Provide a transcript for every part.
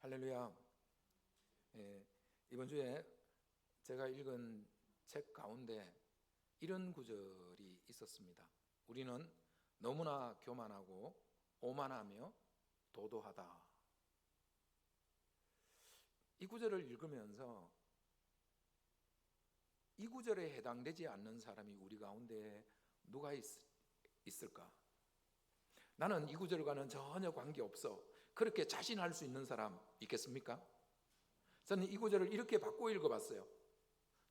할렐루야. 이번 주에 제가 읽은 책 가운데 이런 구절이 있었습니다. 우리는 너무나 교만하고 오만하며 도도하다. 이 구절을 읽으면서 이 구절에 해당되지 않는 사람이 우리 가운데 누가 있을까? 나는 이 구절과는 전혀 관계없어. 그렇게 자신할 수 있는 사람 있겠습니까? 저는 이 구절을 이렇게 바꿔 읽어봤어요.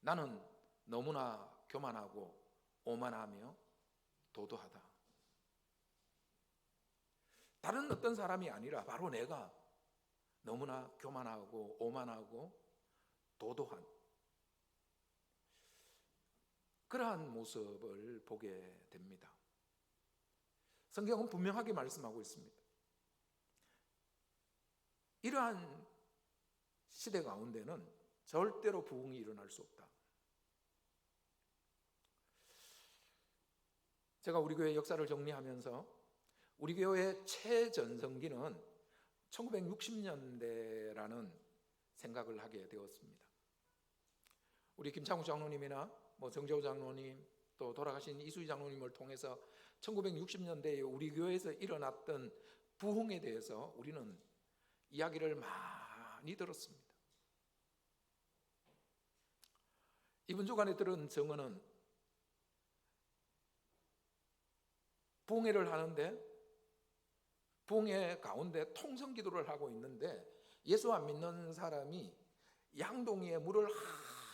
나는 너무나 교만하고 오만하며 도도하다. 다른 어떤 사람이 아니라 바로 내가 너무나 교만하고 오만하고 도도한 그러한 모습을 보게 됩니다. 성경은 분명하게 말씀하고 있습니다. 이러한 시대 가운데는 절대로 부흥이 일어날 수 없다. 제가 우리 교회 역사를 정리하면서 우리 교회의 최전성기는 1960년대라는 생각을 하게 되었습니다. 우리 김창욱 장로님이나 정재호 장로님 또 돌아가신 이수희 장로님을 통해서 1960년대에 우리 교회에서 일어났던 부흥에 대해서 우리는 이야기를 많이 들었습니다. 이번 주간에 들은 증언은 부흥회를 하는데 부흥회 가운데 통성기도를 하고 있는데 예수 안 믿는 사람이 양동이에 물을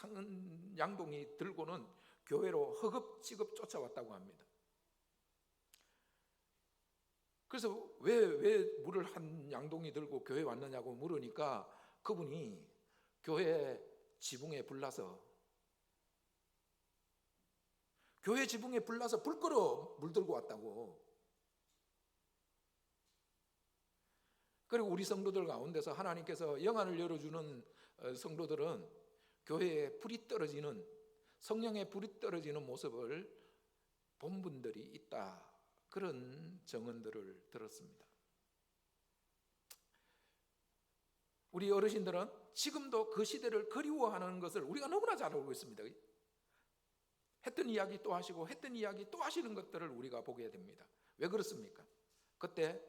한 양동이 들고는 교회로 허겁지겁 쫓아왔다고 합니다. 그래서 왜 물을 한 양동이 들고 교회에 왔느냐고 물으니까 그분이 교회 지붕에 불나서 교회 지붕에 불나서 불 끌어 물 들고 왔다고. 그리고 우리 성도들 가운데서 하나님께서 영안을 열어주는 성도들은 교회에 불이 떨어지는 성령의 불이 떨어지는 모습을 본 분들이 있다. 그런 증언들을 들었습니다. 우리 어르신들은 지금도 그 시대를 그리워하는 것을 우리가 너무나 잘 알고 있습니다. 했던 이야기 또 하시고 했던 이야기 또 하시는 것들을 우리가 보게 됩니다. 왜 그렇습니까? 그때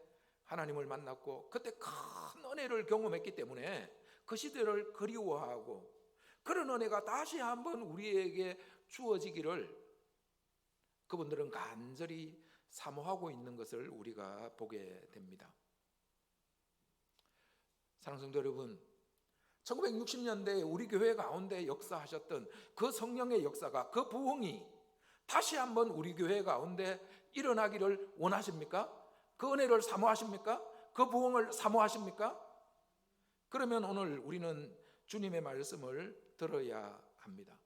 하나님을 만났고 그때 큰 은혜를 경험했기 때문에 그 시대를 그리워하고 그런 은혜가 다시 한번 우리에게 주어지기를 그분들은 간절히 사모하고 있는 것을 우리가 보게 됩니다. 사랑하는 성도 여러분, 1960년대에 우리 교회 가운데 역사하셨던 그 성령의 역사가, 그 부흥이 다시 한번 우리 교회 가운데 일어나기를 원하십니까? 그 은혜를 사모하십니까? 그 부흥을 사모하십니까? 그러면 오늘 우리는 주님의 말씀을 들어야 합니다.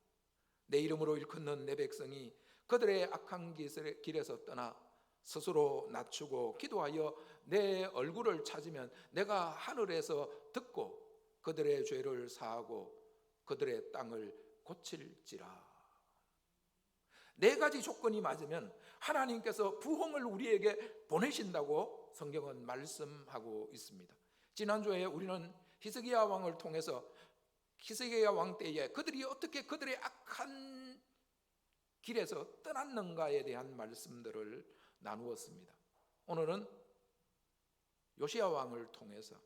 내 이름으로 일컫는 내 백성이 그들의 악한 길에서 떠나 스스로 낮추고 기도하여 내 얼굴을 찾으면 내가 하늘에서 듣고 그들의 죄를 사하고 그들의 땅을 고칠지라. 네 가지 조건이 맞으면 하나님께서 부흥을 우리에게 보내신다고 성경은 말씀하고 있습니다. 지난주에 우리는 히스기야 왕을 통해서 히스기야 왕 때에 그들이 어떻게 그들의 악한 길에서 떠났는가에 대한 말씀들을 나누었습니다. 오늘은 요시야 왕을 통해서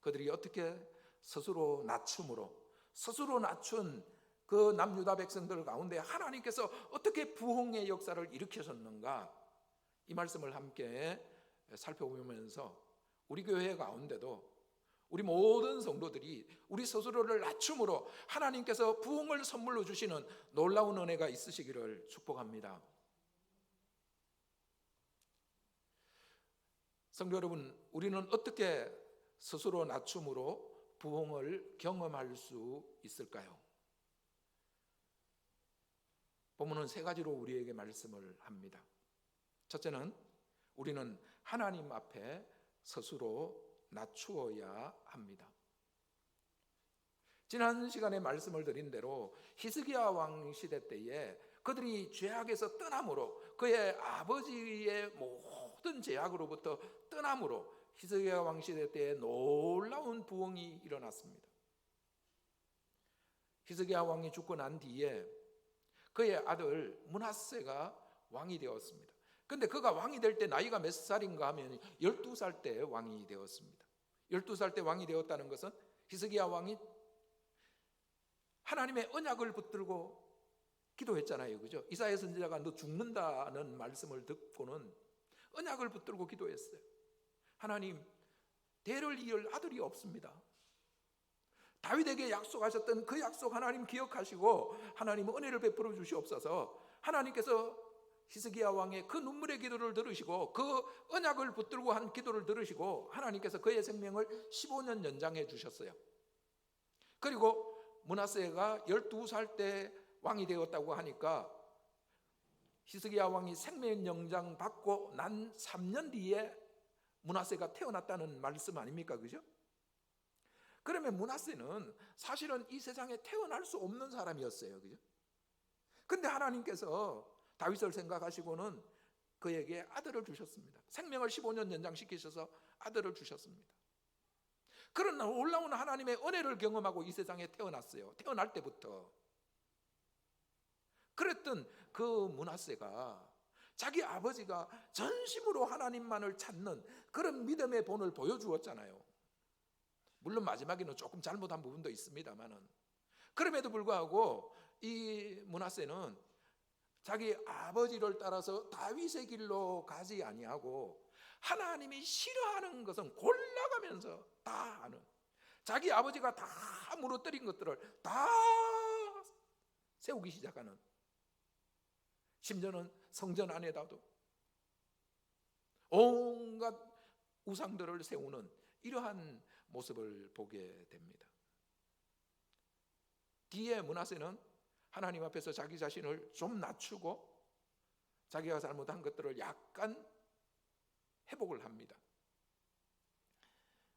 그들이 어떻게 스스로 낮춘 그 남유다 백성들 가운데 하나님께서 어떻게 부흥의 역사를 일으키셨는가, 이 말씀을 함께 살펴보면서 우리 교회 가운데도 우리 모든 성도들이 우리 스스로를 낮춤으로 하나님께서 부흥을 선물로 주시는 놀라운 은혜가 있으시기를 축복합니다. 성도 여러분, 우리는 어떻게 스스로 낮춤으로 부흥을 경험할 수 있을까요? 본문은 세 가지로 우리에게 말씀을 합니다. 첫째는 우리는 하나님 앞에 스스로 낮추어야 합니다. 지난 시간에 말씀을 드린 대로 히스기야 왕 시대 때에 그들이 죄악에서 떠남으로 그의 아버지의 모든 죄악으로부터 떠남으로 히스기야 왕 시대 때에 놀라운 부흥이 일어났습니다. 히스기야 왕이 죽고 난 뒤에 그의 아들 므낫세가 왕이 되었습니다. 근데 그가 왕이 될 때 나이가 몇 살인가 하면 12살 때 왕이 되었습니다. 12살 때 왕이 되었다는 것은 히스기야 왕이 하나님의 언약을 붙들고 기도했잖아요. 그죠? 이사야 선지자가 너 죽는다는 말씀을 듣고는 언약을 붙들고 기도했어요. 하나님, 대를 이을 아들이 없습니다. 다윗에게 약속하셨던 그 약속 하나님 기억하시고 하나님 은혜를 베풀어 주시옵소서. 하나님께서 히스기야 왕의 그 눈물의 기도를 들으시고 그 언약을 붙들고 한 기도를 들으시고 하나님께서 그의 생명을 15년 연장해 주셨어요. 그리고 므낫세가 12살 때 왕이 되었다고 하니까 히스기야 왕이 생명 연장 받고 난 3년 뒤에 므낫세가 태어났다는 말씀 아닙니까? 그죠? 그러면 므낫세는 사실은 이 세상에 태어날 수 없는 사람이었어요. 그죠? 근데 하나님께서 다윗을 생각하시고는 그에게 아들을 주셨습니다. 생명을 15년 연장시키셔서 아들을 주셨습니다. 그러나 놀라운 하나님의 은혜를 경험하고 이 세상에 태어났어요. 태어날 때부터. 그랬던 그 므낫세가 자기 아버지가 전심으로 하나님만을 찾는 그런 믿음의 본을 보여주었잖아요. 물론 마지막에는 조금 잘못한 부분도 있습니다만은, 그럼에도 불구하고 이 므낫세는 자기 아버지를 따라서 다윗의 길로 가지 아니하고 하나님이 싫어하는 것은 골라가면서 다 하는, 자기 아버지가 다 무너뜨린 것들을 다 세우기 시작하는, 심지어는 성전 안에다도 온갖 우상들을 세우는 이러한 모습을 보게 됩니다. 뒤에 므낫세는 하나님 앞에서 자기 자신을 좀 낮추고 자기가 잘못한 것들을 약간 회복을 합니다.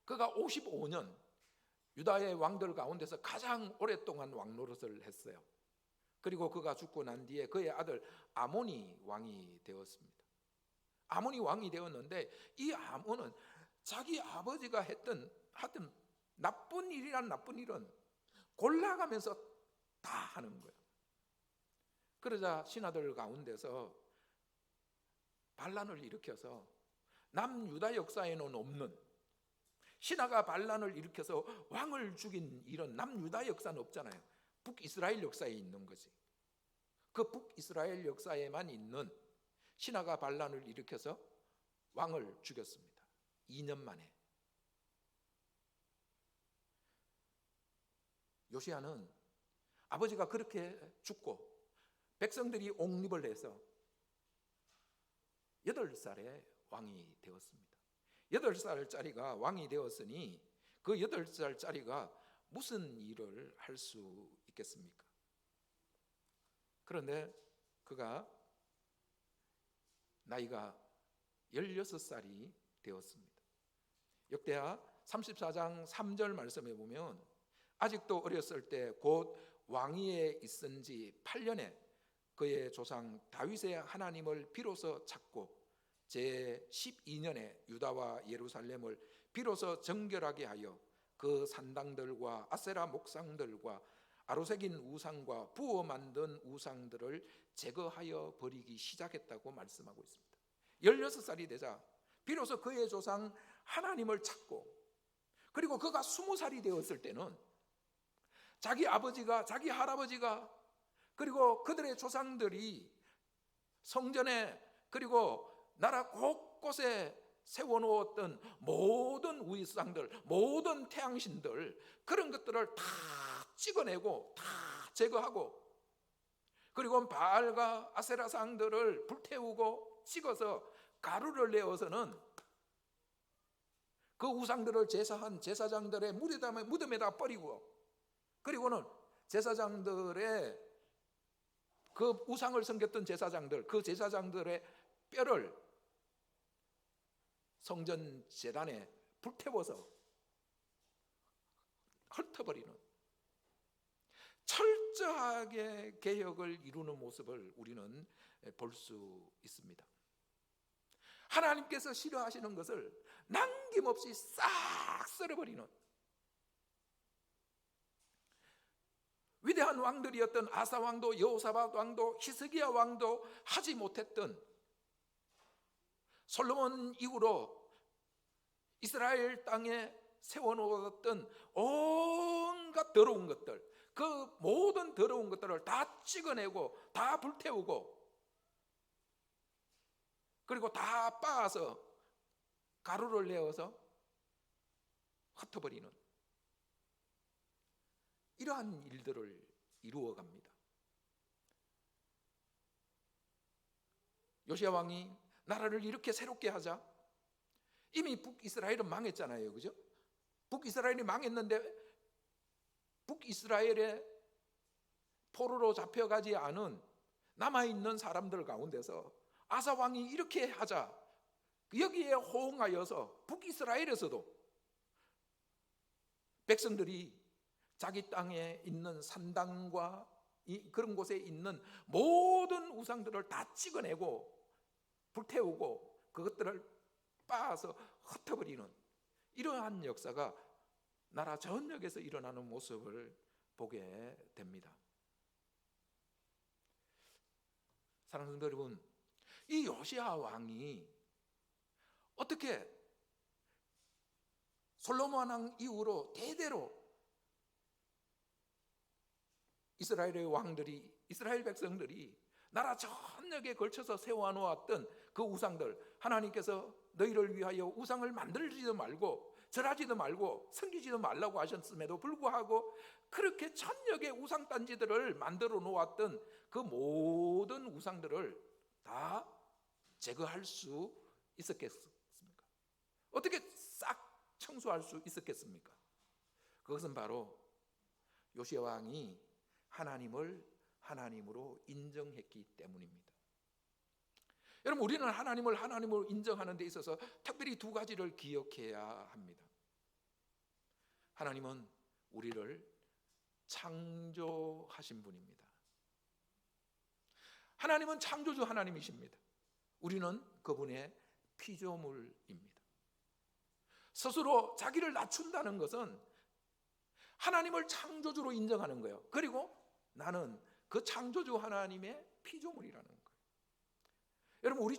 그가 55년 유다의 왕들 가운데서 가장 오랫동안 왕 노릇을 했어요. 그리고 그가 죽고 난 뒤에 그의 아들 아몬이 왕이 되었습니다. 아몬이 왕이 되었는데 이 아몬은 자기 아버지가 하여튼 나쁜 일이란 나쁜 일은 골라가면서 다 하는 거예요. 그러자 신하들 가운데서 반란을 일으켜서 남유다 역사에는 없는, 신하가 반란을 일으켜서 왕을 죽인 이런 남유다 역사는 없잖아요. 북이스라엘 역사에 있는 거지. 그 북이스라엘 역사에만 있는 신하가 반란을 일으켜서 왕을 죽였습니다. 2년 만에. 요시야는 아버지가 그렇게 죽고 백성들이 옹립을 해서 8살에 왕이 되었습니다. 8살짜리가 왕이 되었으니 그 8살짜리가 무슨 일을 할 수 있겠습니까? 그런데 그가 나이가 16살이 되었습니다. 역대하 34장 3절 말씀에 보면 아직도 어렸을 때 곧 왕위에 있은 지 8년에 그의 조상 다윗의 하나님을 비로소 찾고 제12년에 유다와 예루살렘을 비로소 정결하게 하여 그 산당들과 아세라 목상들과 아로새긴 우상과 부어 만든 우상들을 제거하여 버리기 시작했다고 말씀하고 있습니다. 16살이 되자 비로소 그의 조상 하나님을 찾고, 그리고 그가 20살이 되었을 때는 자기 아버지가, 자기 할아버지가, 그리고 그들의 조상들이 성전에 그리고 나라 곳곳에 세워놓았던 모든 우상들, 모든 태양신들, 그런 것들을 다 찍어내고 다 제거하고, 그리고 바알과 아세라상들을 불태우고 찍어서 가루를 내어서는 그 우상들을 제사한 제사장들의 무덤에다 버리고, 그리고는 제사장들의 그 우상을 섬겼던 제사장들, 그 제사장들의 뼈를 성전 제단에 불태워서 헐터버리는 철저하게 개혁을 이루는 모습을 우리는 볼 수 있습니다. 하나님께서 싫어하시는 것을 남김없이 싹 쓸어버리는 위대한 왕들이었던 아사 왕도, 여호사밧 왕도, 히스기야 왕도 하지 못했던, 솔로몬 이후로 이스라엘 땅에 세워놓았던 온갖 더러운 것들, 그 모든 더러운 것들을 다 찍어내고 다 불태우고 그리고 다 빻아서 가루를 내어서 흩어버리는 이러한 일들을 이루어갑니다. 요시야 왕이 나라를 이렇게 새롭게 하자, 이미 북이스라엘은 망했잖아요, 그죠? 북이스라엘이 망했는데 북이스라엘의 포로로 잡혀가지 않은 남아있는 사람들 가운데서 아사 왕이 이렇게 하자, 여기에 호응하여서 북이스라엘에서도 백성들이 자기 땅에 있는 산당과 그런 곳에 있는 모든 우상들을 다 찍어내고 불태우고 그것들을 빻아서 흩어버리는 이러한 역사가 나라 전역에서 일어나는 모습을 보게 됩니다. 사랑하는 성도 여러분, 이 요시야 왕이 어떻게 솔로몬 왕 이후로 대대로 이스라엘의 왕들이, 이스라엘 백성들이 나라 전역에 걸쳐서 세워놓았던 그 우상들, 하나님께서 너희를 위하여 우상을 만들지도 말고 절하지도 말고 섬기지도 말라고 하셨음에도 불구하고 그렇게 전역의 우상단지들을 만들어 놓았던 그 모든 우상들을 다 제거할 수 있었겠습니까? 어떻게 싹 청소할 수 있었겠습니까? 그것은 바로 요시야 왕이 하나님을 하나님으로 인정했기 때문입니다. 여러분, 우리는 하나님을 하나님으로 인정하는 데 있어서 특별히 두 가지를 기억해야 합니다. 하나님은 우리를 창조하신 분입니다. 하나님은 창조주 하나님이십니다. 우리는 그분의 피조물입니다. 스스로 자기를 낮춘다는 것은 하나님을 창조주로 인정하는 거예요. 그리고 나는 그 창조주 하나님의 피조물이라는 거예요. 여러분, 우리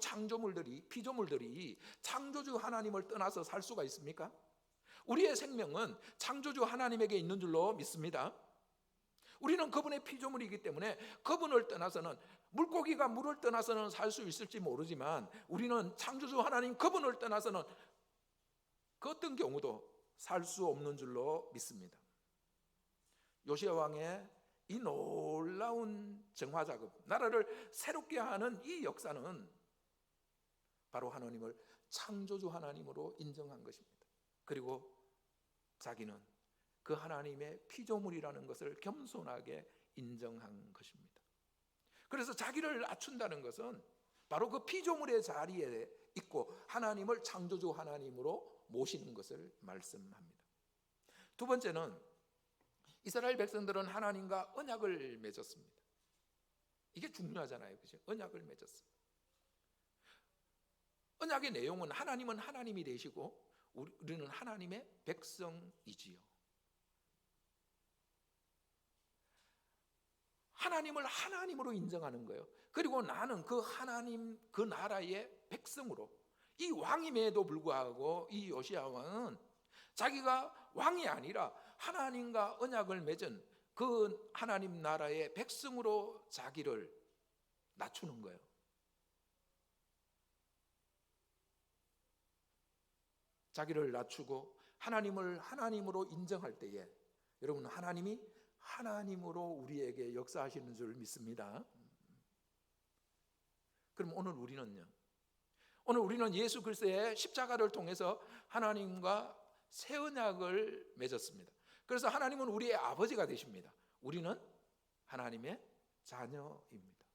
피조물들이 창조주 하나님을 떠나서 살 수가 있습니까? 우리의 생명은 창조주 하나님에게 있는 줄로 믿습니다. 우리는 그분의 피조물이기 때문에 그분을 떠나서는, 물고기가 물을 떠나서는 살 수 있을지 모르지만 우리는 창조주 하나님 그분을 떠나서는 그 어떤 경우도 살 수 없는 줄로 믿습니다. 요시야 왕의 이 놀라운 정화 작업, 나라를 새롭게 하는 이 역사는 바로 하나님을 창조주 하나님으로 인정한 것입니다. 그리고 자기는 그 하나님의 피조물이라는 것을 겸손하게 인정한 것입니다. 그래서 자기를 낮춘다는 것은 바로 그 피조물의 자리에 있고 하나님을 창조주 하나님으로 모시는 것을 말씀합니다. 두 번째는 이스라엘 백성들은 하나님과 언약을 맺었습니다. 이게 중요하잖아요, 그죠? 언약을 맺었습니다. 언약의 내용은 하나님은 하나님이 되시고 우리는 하나님의 백성이지요. 하나님을 하나님으로 인정하는 거예요. 그리고 나는 그 하나님, 그 나라의 백성으로, 이 왕임에도 불구하고 이 요시야 왕은 자기가 왕이 아니라 하나님과 언약을 맺은 그 하나님 나라의 백성으로 자기를 낮추는 거예요. 자기를 낮추고 하나님을 하나님으로 인정할 때에 여러분, 하나님이 하나님으로 우리에게 역사하시는 줄 믿습니다. 그럼 오늘 우리는 예수 그리스도의 십자가를 통해서 하나님과 새 언약을 맺었습니다. 그래서 하나님은 우리의 아버지가 되십니다. 우리는 하나님의 자녀입니다.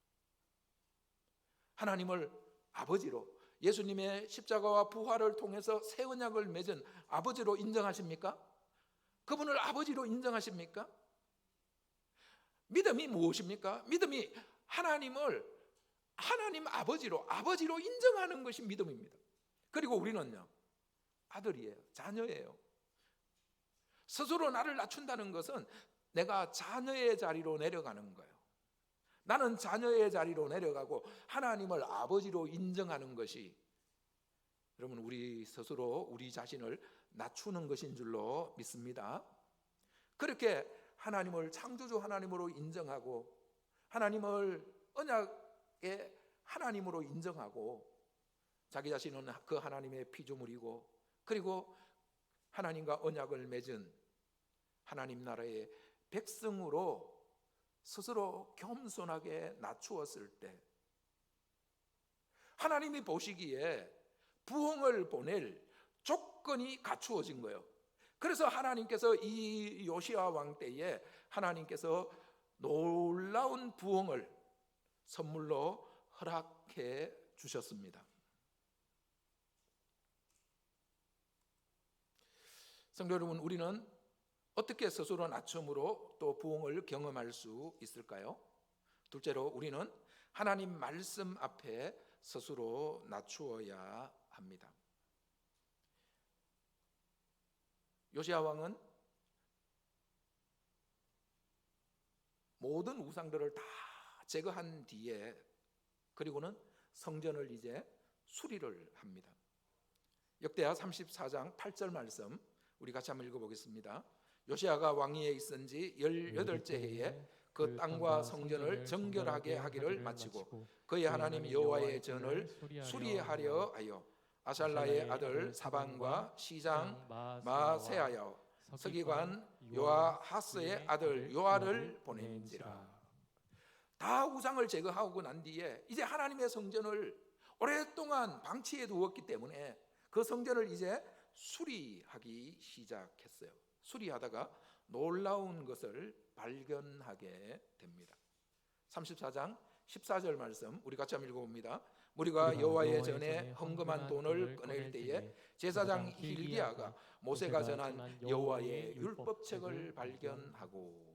하나님을 아버지로, 예수님의 십자가와 부활을 통해서 새 언약을 맺은 아버지로 인정하십니까? 그분을 아버지로 인정하십니까? 믿음이 무엇입니까? 믿음이 하나님을 하나님 아버지로 인정하는 것이 믿음입니다. 그리고 우리는요, 아들이에요. 자녀예요. 스스로 나를 낮춘다는 것은 내가 자녀의 자리로 내려가는 거예요. 나는 자녀의 자리로 내려가고 하나님을 아버지로 인정하는 것이, 여러분, 우리 스스로 우리 자신을 낮추는 것인 줄로 믿습니다. 그렇게 하나님을 창조주 하나님으로 인정하고 하나님을 언약의 하나님으로 인정하고 자기 자신은 그 하나님의 피조물이고, 그리고 하나님과 언약을 맺은 하나님 나라의 백성으로 스스로 겸손하게 낮추었을 때 하나님이 보시기에 부흥을 보낼 조건이 갖추어진 거예요. 그래서 하나님께서 이 요시야 왕 때에 하나님께서 놀라운 부흥을 선물로 허락해 주셨습니다. 성도 여러분, 우리는 어떻게 스스로 낮춤으로 또 부흥을 경험할 수 있을까요? 둘째로, 우리는 하나님 말씀 앞에 스스로 낮추어야 합니다. 요시야 왕은 모든 우상들을 다 제거한 뒤에 그리고는 성전을 이제 수리를 합니다. 역대하 34장 8절 말씀 우리 같이 한번 읽어보겠습니다. 요시야가 왕위에 있은 지 18째 해에 그 땅과 성전을 정결하게 하기를 마치고 그의 하나님 여호와의 전을 수리하려 하여 아살라의 아들 사반과 시장 마세하여 서기관 요아하스의 아들 요아를 보낸지라. 다 우상을 제거하고 난 뒤에 이제 하나님의 성전을 오랫동안 방치해 두었기 때문에 그 성전을 이제 수리하기 시작했어요. 수리하다가 놀라운 것을 발견하게 됩니다. 34장 14절 말씀 우리 같이 한번 읽어봅니다. 우리가 여호와의 전에 헌금한 돈을 꺼낼 때에 제사장 hil기야가 모세가 전한 여호와의 율법책을 발견하고,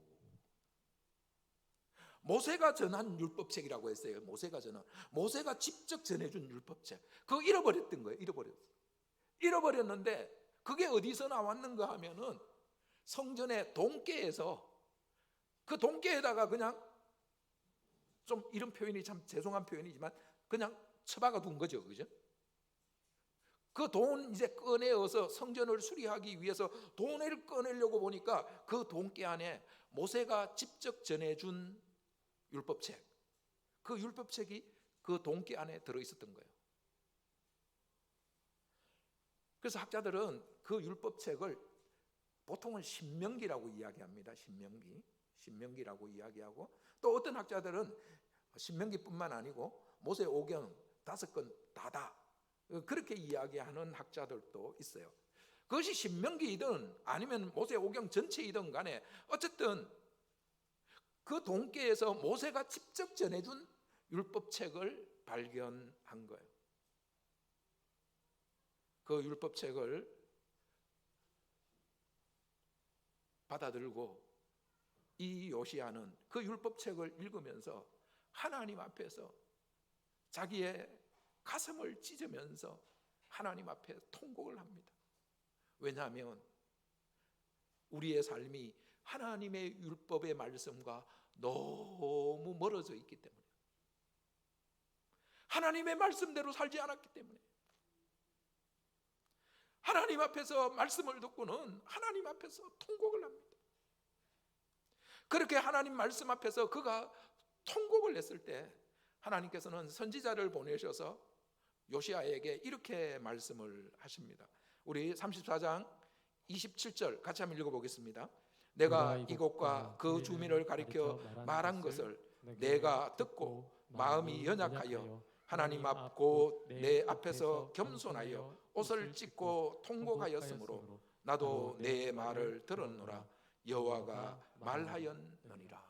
모세가 전한 율법책이라고 했어요. 모세가 직접 전해준 율법책, 그거 잃어버렸던 거예요. 잃어버렸는데 그게 어디서 나왔는가 하면은 성전의 동계에서, 그 동계에다가 그냥, 좀 이런 표현이 참 죄송한 표현이지만 그냥 처박아 둔 거죠. 그죠? 그 돈 이제 꺼내어서 성전을 수리하기 위해서 돈을 꺼내려고 보니까 그 동계 안에 모세가 직접 전해준 율법책, 그 율법책이 그 동계 안에 들어있었던 거예요. 그래서 학자들은 그 율법책을 보통은 신명기라고 이야기합니다. 신명기라고 이야기하고, 또 어떤 학자들은 신명기뿐만 아니고 모세 오경 5권 다다 그렇게 이야기하는 학자들도 있어요. 그것이 신명기이든 아니면 모세 오경 전체이든 간에 어쨌든 그 동계에서 모세가 직접 전해준 율법책을 발견한 거예요. 그 율법책을 받아들고 이 요시야는 그 율법책을 읽으면서 하나님 앞에서 자기의 가슴을 찢으면서 하나님 앞에 통곡을 합니다. 왜냐하면 우리의 삶이 하나님의 율법의 말씀과 너무 멀어져 있기 때문에, 하나님의 말씀대로 살지 않았기 때문에, 하나님 앞에서 말씀을 듣고는 하나님 앞에서 통곡을 합니다. 그렇게 하나님 말씀 앞에서 그가 통곡을 했을 때 하나님께서는 선지자를 보내셔서 요시야에게 이렇게 말씀을 하십니다. 우리 34장 27절 같이 한번 읽어보겠습니다. 내가 이곳과 그 주민을 가리켜 말한 것을 내가 듣고 마음이 연약하여 하나님 앞 곧 내 앞에서 겸손하여 옷을 찢고 통곡하였으므로 나도 내 말을 들었노라. 여호와가 말하였느니라.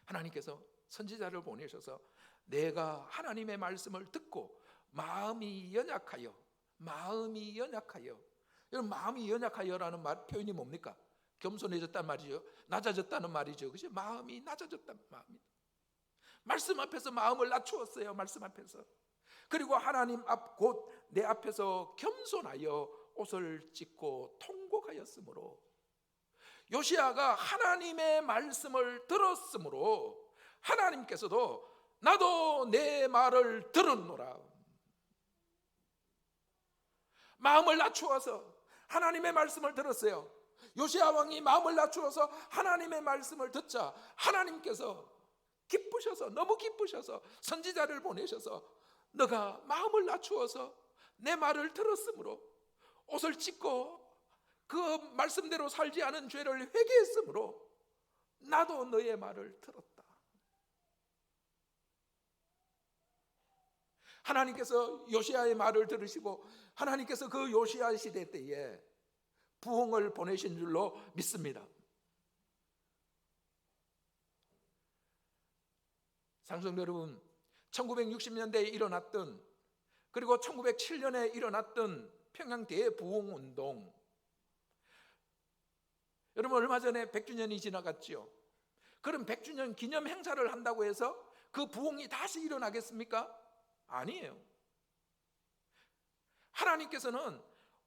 하나님께서 선지자를 보내셔서 내가 하나님의 말씀을 듣고 마음이 연약하여, 여러분, 마음이 연약하여라는 표현이 뭡니까? 겸손해졌단 말이죠. 낮아졌다는 말이죠. 그죠? 마음이 낮아졌단 마음입니다. 말씀 앞에서 마음을 낮추었어요. 말씀 앞에서. 그리고 하나님 앞 곧 내 앞에서 겸손하여 옷을 찢고 통곡하였으므로, 요시야가 하나님의 말씀을 들었으므로 하나님께서도 나도 내 말을 들었노라. 마음을 낮추어서 하나님의 말씀을 들었어요. 요시야 왕이 마음을 낮추어서 하나님의 말씀을 듣자 하나님께서 기쁘셔서, 너무 기쁘셔서 선지자를 보내셔서 너가 마음을 낮추어서 내 말을 들었으므로, 옷을 찢고 그 말씀대로 살지 않은 죄를 회개했으므로 나도 너의 말을 들었다. 하나님께서 요시야의 말을 들으시고 하나님께서 그 요시야 시대 때에 부흥을 보내신 줄로 믿습니다. 상성도 여러분, 1960년대에 일어났던, 그리고 1907년에 일어났던 평양 대부흥운동, 여러분 얼마 전에 100주년이 지나갔죠. 그럼 100주년 기념 행사를 한다고 해서 그 부흥이 다시 일어나겠습니까? 아니에요. 하나님께서는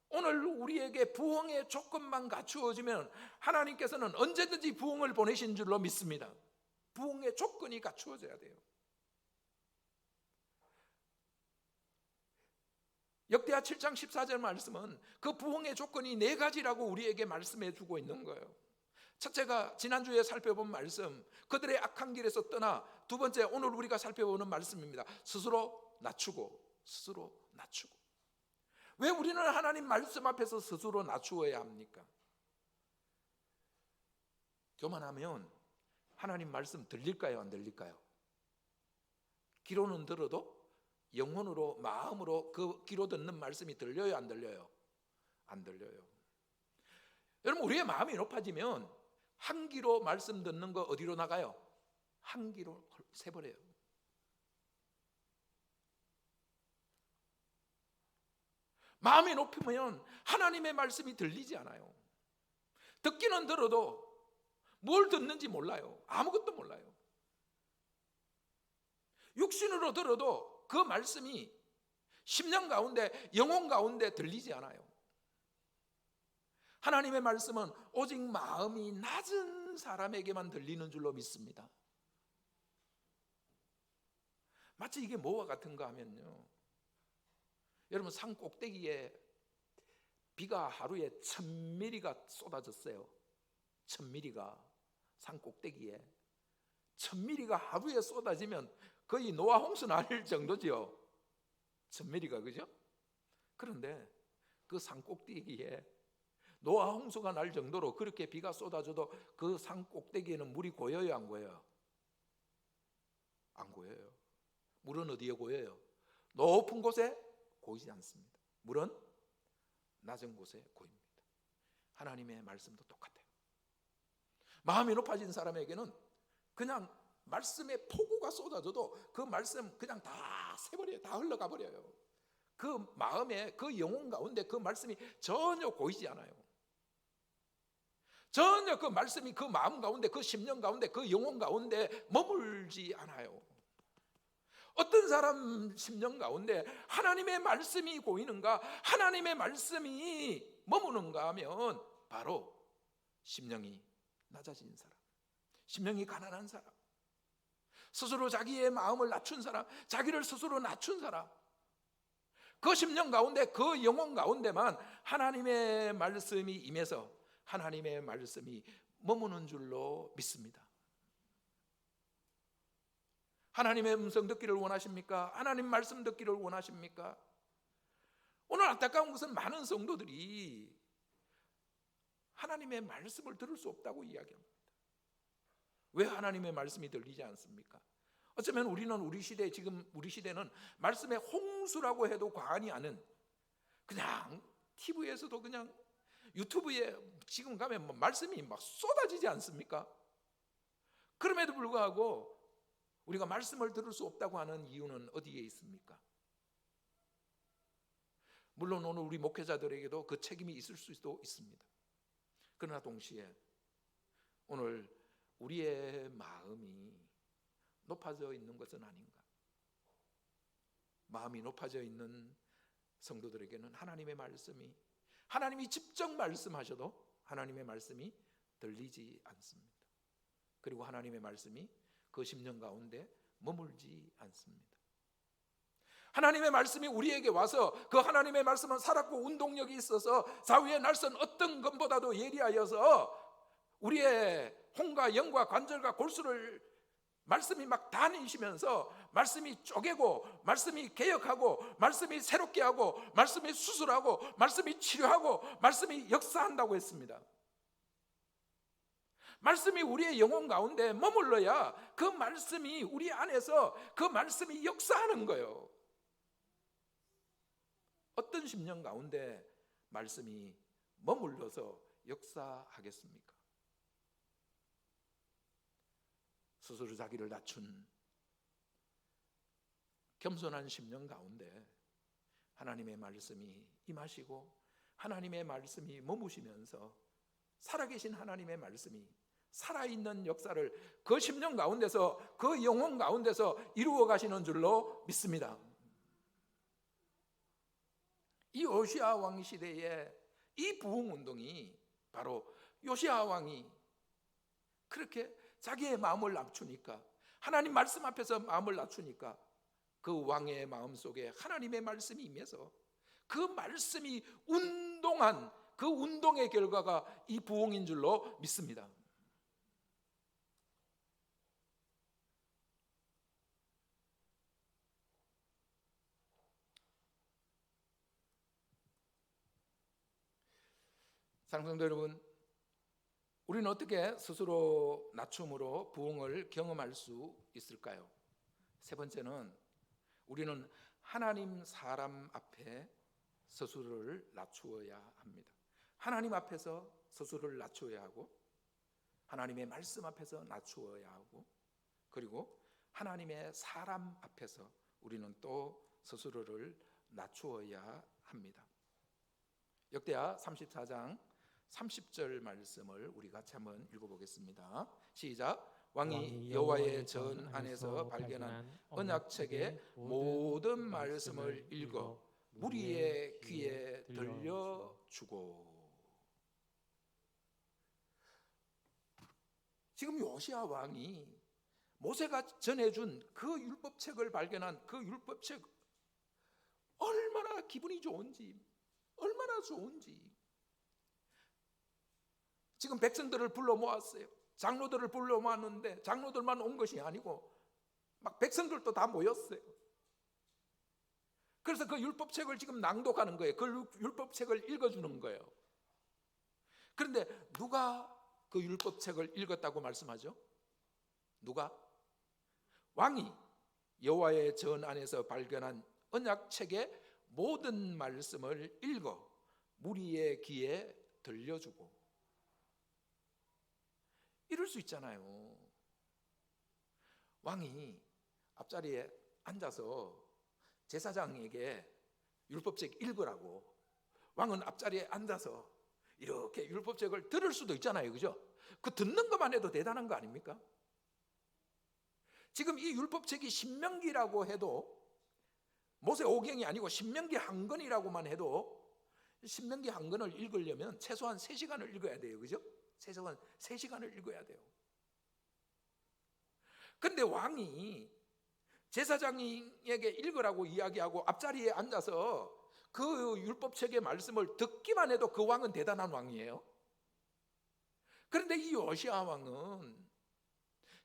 오늘 우리에게 부흥의 조건만 갖추어지면 하나님께서는 언제든지 부흥을 보내신 줄로 믿습니다. 부흥의 조건이 갖추어져야 돼요. 역대하 7장 14절 말씀은 그 부흥의 조건이 4가지라고 우리에게 말씀해 주고 있는 거예요. 첫째가 지난주에 살펴본 말씀, 그들의 악한 길에서 떠나, 두 번째 오늘 우리가 살펴보는 말씀입니다. 스스로 낮추고, 스스로 낮추고. 왜 우리는 하나님 말씀 앞에서 스스로 낮추어야 합니까? 교만하면 하나님 말씀 들릴까요, 안 들릴까요? 귀로는 들어도 영혼으로, 마음으로 그 귀로 듣는 말씀이 들려요, 안 들려요? 안 들려요. 여러분, 우리의 마음이 높아지면 한 귀로 말씀 듣는 거 어디로 나가요? 한 귀로 새버려요. 마음이 높으면 하나님의 말씀이 들리지 않아요. 듣기는 들어도 뭘 듣는지 몰라요. 아무것도 몰라요. 육신으로 들어도 그 말씀이 심령 가운데, 영혼 가운데 들리지 않아요. 하나님의 말씀은 오직 마음이 낮은 사람에게만 들리는 줄로 믿습니다. 마치 이게 뭐와 같은가 하면요, 여러분 산 꼭대기에 비가 하루에 1000mm가 쏟아졌어요. 1000mm가 산 꼭대기에 1000mm가 하루에 쏟아지면 거의 노아 홍수 날 정도죠. 1000mm가, 그죠? 그런데 그 산 꼭대기에 노아 홍수가 날 정도로 그렇게 비가 쏟아져도 그 산 꼭대기에는 물이 고여요, 안 고여요? 안 고여요. 물은 어디에 고여요? 높은 곳에 고이지 않습니다. 물은 낮은 곳에 고입니다. 하나님의 말씀도 똑같아요. 마음이 높아진 사람에게는 그냥 말씀의 폭우가 쏟아져도 그 말씀 그냥 다 새버려요. 다 흘러가 버려요. 그 마음에, 그 영혼 가운데 그 말씀이 전혀 고이지 않아요. 전혀 그 말씀이 그 마음 가운데, 그 심령 가운데, 그 영혼 가운데 머물지 않아요. 어떤 사람 심령 가운데 하나님의 말씀이 고이는가, 하나님의 말씀이 머무는가 하면 바로 심령이 낮아진 사람, 심령이 가난한 사람, 스스로 자기의 마음을 낮춘 사람, 자기를 스스로 낮춘 사람, 그 심령 가운데, 그 영혼 가운데만 하나님의 말씀이 임해서 하나님의 말씀이 머무는 줄로 믿습니다. 하나님의 음성 듣기를 원하십니까? 하나님 말씀 듣기를 원하십니까? 오늘 안타까운 것은 많은 성도들이 하나님의 말씀을 들을 수 없다고 이야기합니다. 왜 하나님의 말씀이 들리지 않습니까? 어쩌면 우리는 우리 시대, 지금 우리 시대는 말씀의 홍수라고 해도 과언이 아닌, 그냥 TV에서도 그냥 유튜브에 지금 가면 뭐 말씀이 막 쏟아지지 않습니까? 그럼에도 불구하고 우리가 말씀을 들을 수 없다고 하는 이유는 어디에 있습니까? 물론 오늘 우리 목회자들에게도 그 책임이 있을 수도 있습니다. 그러나 동시에 오늘 우리의 마음이 높아져 있는 것은 아닌가? 마음이 높아져 있는 성도들에게는 하나님의 말씀이, 하나님이 직접 말씀하셔도 하나님의 말씀이 들리지 않습니다. 그리고 하나님의 말씀이 그 심령 가운데 머물지 않습니다. 하나님의 말씀이 우리에게 와서 그 하나님의 말씀은 살았고 운동력이 있어서 사위의 날선 어떤 것보다도 예리하여서 우리의 혼과 영과 관절과 골수를 말씀이 막 다니시면서 말씀이 쪼개고 말씀이 개혁하고 말씀이 새롭게 하고 말씀이 수술하고 말씀이 치료하고 말씀이 역사한다고 했습니다. 말씀이 우리의 영혼 가운데 머물러야 그 말씀이 우리 안에서 그 말씀이 역사하는 거예요. 어떤 심령 가운데 말씀이 머물러서 역사하겠습니까? 스스로 자기를 낮춘 겸손한 심령 가운데 하나님의 말씀이 임하시고 하나님의 말씀이 머무시면서 살아계신 하나님의 말씀이 살아있는 역사를 그 심령 가운데서 그 영혼 가운데서 이루어 가시는 줄로 믿습니다. 이 요시야 왕 시대에 이 부흥운동이 바로 요시야 왕이 그렇게 자기의 마음을 낮추니까, 하나님 말씀 앞에서 마음을 낮추니까 그 왕의 마음 속에 하나님의 말씀이 임해서 그 말씀이 운동한 그 운동의 결과가 이 부흥인 줄로 믿습니다. 사랑하는 성도 여러분, 우리는 어떻게 스스로 낮춤으로 부흥을 경험할 수 있을까요? 세 번째는 우리는 하나님 사람 앞에 스스로를 낮추어야 합니다. 하나님 앞에서 스스로를 낮추어야 하고 하나님의 말씀 앞에서 낮추어야 하고 그리고 하나님의 사람 앞에서 우리는 또 스스로를 낮추어야 합니다. 역대하 34장 30절 말씀을 우리 같이 한번 읽어보겠습니다. 시작. 왕이 여호와의 전 안에서 발견한 언약책의 모든 말씀을 읽어 무리의 귀에 들려주고. 지금 요시야 왕이 모세가 전해준 그 율법책을 발견한 그 율법책, 얼마나 기분이 좋은지, 얼마나 좋은지. 지금 백성들을 불러 모았어요. 장로들을 불러 모았는데 장로들만 온 것이 아니고 막 백성들도 다 모였어요. 그래서 그 율법책을 지금 낭독하는 거예요. 그 율법책을 읽어주는 거예요. 그런데 누가 그 율법책을 읽었다고 말씀하죠? 누가? 왕이 여호와의 전 안에서 발견한 언약책의 모든 말씀을 읽어 무리의 귀에 들려주고. 이럴 수 있잖아요. 왕이 앞자리에 앉아서 제사장에게 율법책 읽으라고 왕은 앞자리에 앉아서 이렇게 율법책을 들을 수도 있잖아요. 그죠? 그 듣는 것만 해도 대단한 거 아닙니까? 지금 이 율법책이 신명기라고 해도 모세 오경이 아니고 신명기 한 권이라고만 해도 신명기 한 권을 읽으려면 최소한 3시간을 읽어야 돼요. 그죠? 최소한 3시간을 읽어야 돼요. 근데 왕이 제사장에게 읽으라고 이야기하고 앞자리에 앉아서 그 율법책의 말씀을 듣기만 해도 그 왕은 대단한 왕이에요. 그런데 이 요시야 왕은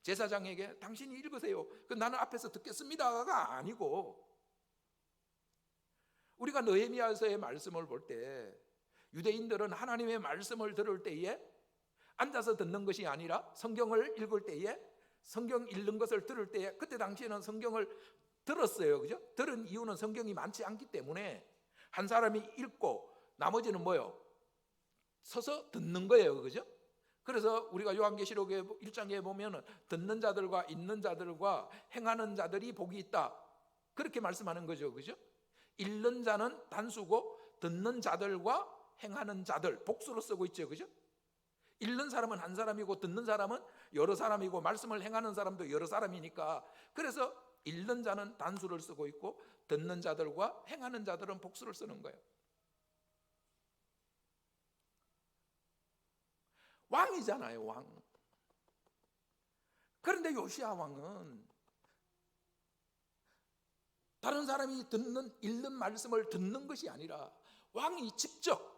제사장에게 당신이 읽으세요, 나는 앞에서 듣겠습니다가 아니고, 우리가 느헤미야서의 말씀을 볼 때 유대인들은 하나님의 말씀을 들을 때에 앉아서 듣는 것이 아니라 성경을 읽을 때에, 성경 읽는 것을 들을 때에, 그때 당시에는 성경을 들었어요. 그죠? 들은 이유는 성경이 많지 않기 때문에 한 사람이 읽고 나머지는 뭐요? 서서 듣는 거예요. 그죠? 그래서 우리가 요한계시록 1장에 보면은 듣는 자들과 읽는 자들과 행하는 자들이 복이 있다, 그렇게 말씀하는 거죠. 그죠? 읽는 자는 단수고 듣는 자들과 행하는 자들, 복수로 쓰고 있죠. 그죠? 읽는 사람은 한 사람이고 듣는 사람은 여러 사람이고 말씀을 행하는 사람도 여러 사람이니까, 그래서 읽는 자는 단수를 쓰고 있고 듣는 자들과 행하는 자들은 복수를 쓰는 거예요. 왕이잖아요, 왕. 그런데 요시야 왕은 다른 사람이 읽는 말씀을 듣는 것이 아니라 왕이 직접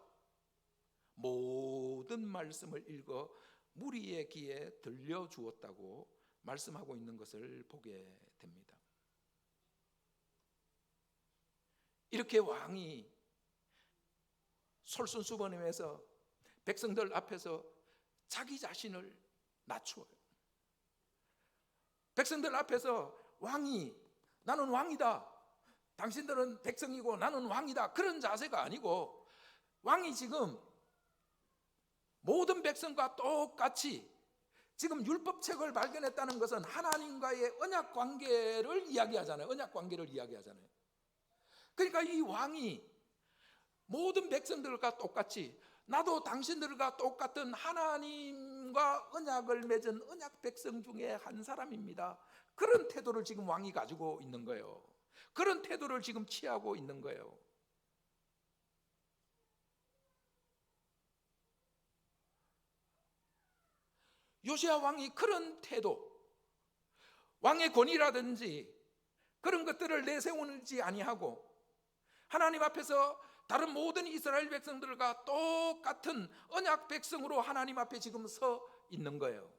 모든 말씀을 읽어 무리의 귀에 들려주었다고 말씀하고 있는 것을 보게 됩니다. 이렇게 왕이 솔선수범해서 백성들 앞에서 자기 자신을 낮추어요. 백성들 앞에서 왕이 나는 왕이다, 당신들은 백성이고 나는 왕이다, 그런 자세가 아니고 왕이 지금 모든 백성과 똑같이 지금 율법책을 발견했다는 것은 하나님과의 언약 관계를 이야기하잖아요. 언약 관계를 이야기하잖아요. 그러니까 이 왕이 모든 백성들과 똑같이 나도 당신들과 똑같은 하나님과 언약을 맺은 언약 백성 중에 한 사람입니다. 그런 태도를 지금 왕이 가지고 있는 거예요. 그런 태도를 지금 취하고 있는 거예요. 요시야 왕이 그런 태도, 왕의 권위라든지 그런 것들을 내세우지 아니하고 하나님 앞에서 다른 모든 이스라엘 백성들과 똑같은 언약 백성으로 하나님 앞에 지금 서 있는 거예요.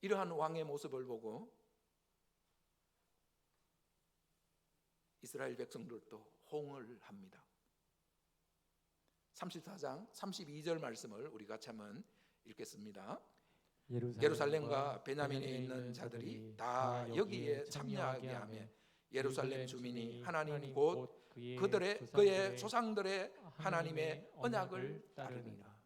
이러한 왕의 모습을 보고 이스라엘 백성들도 호응을 합니다. 34장 32절 말씀을 우리 같이 한번 읽겠습니다. 예루살렘과 베냐민에 있는 자들이 다 여기에 참여하게 하며 예루살렘 주민이 하나님 곧 그의 조상들의 하나님의 언약을 따르니라.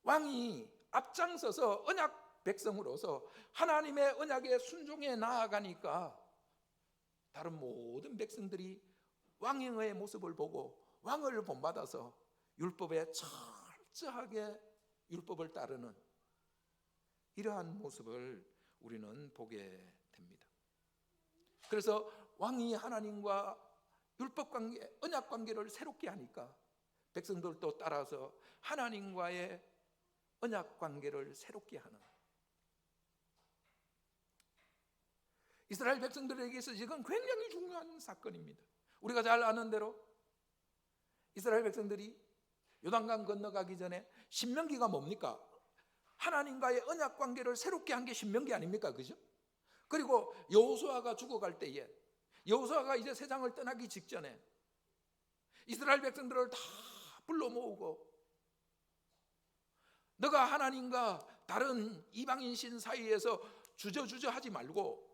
왕이 앞장서서 언약 백성으로서 하나님의 언약에 순종해 나아가니까 다른 모든 백성들이 왕의 모습을 보고 왕을 본받아서 율법에 철저하게 율법을 따르는 이러한 모습을 우리는 보게 됩니다. 그래서 왕이 하나님과 율법 관계, 언약 관계를 새롭게 하니까 백성들도 따라서 하나님과의 언약 관계를 새롭게 하는, 이스라엘 백성들에게서 지금 굉장히 중요한 사건입니다. 우리가 잘 아는 대로 이스라엘 백성들이 요단강 건너가기 전에 신명기가 뭡니까? 하나님과의 언약 관계를 새롭게 한 게 신명기 아닙니까? 그죠? 그리고 여호수아가 죽어갈 때에, 여호수아가 이제 세상을 떠나기 직전에 이스라엘 백성들을 다 불러 모으고 너가 하나님과 다른 이방인 신 사이에서 주저주저 하지 말고